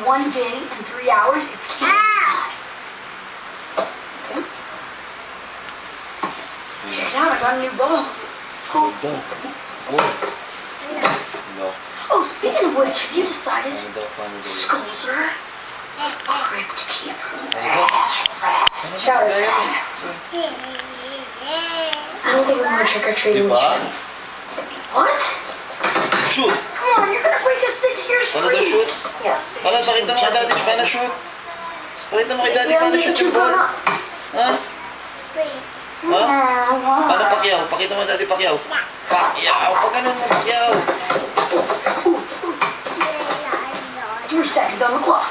one day and 3 hours, it's candy time. Okay. Check it out, I got a new ball. Hold on. Whoa. No. Oh, speaking of which, have you decided? Paano daw? Skulls are crypt keeper. Shout it. I don't think we're going to trick or treating. Diba? What? Shoot! Come on, you're gonna break a 6 years Paano free. daw shoot? Yeah, Paano, pakita mo kay daddy paano shoot? Pakita mo kay daddy paano shoot yung ball. Ha? Ha? Paano Pacquiao? Pakita mo daddy Pacquiao. Pacquiao! Pag ganun mo Pacquiao. 3 seconds on the clock.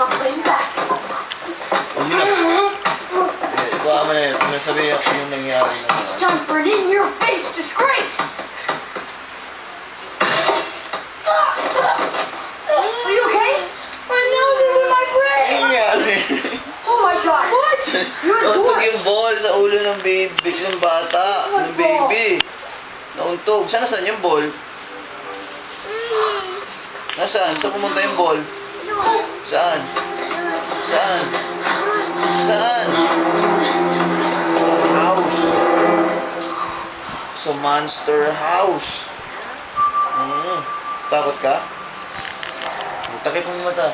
I'm playing basketball. Huwag mo na. Ikuha mo na yun. Kung nasabi yung nangyari na It's time for an in-your-face disgrace. Are you okay? My nose is in my brain. nangyari. Oh my god. What? You're a Nauntog dork. yung ball sa ulo ng baby, ng bata, ng baby. Nauntog. Saan yung ball? Nasaan? Saan pumunta yung ball? Saan? Saan? Saan? Sa house. Sa monster house. Takot ka? Takip mo yung mata.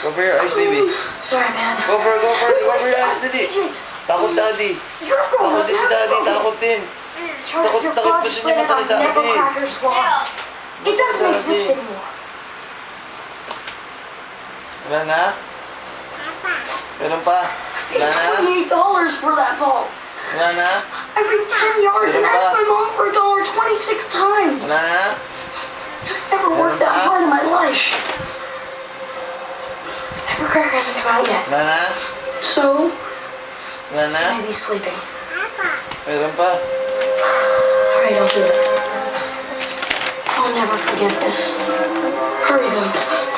Cover your eyes, baby. Sorry, man. Cover your eyes, daddy. Takot, daddy. You're Takot din si daddy, takot din. Takot Takot pa din yung mata ni daddy. It doesn't exist anymore. Wala na? Meron pa? It Wala na? took me $8 for that ball. Wala na? I ran 10 yards and Meron pa? asked my mom for $1 26 times. Wala na? Never worked that hard in my life. Evercracker hasn't come out yet. Wala na? So, Wala na? maybe sleeping. Meron pa? Alright, I'll do it. I'll never forget this. Hurry though.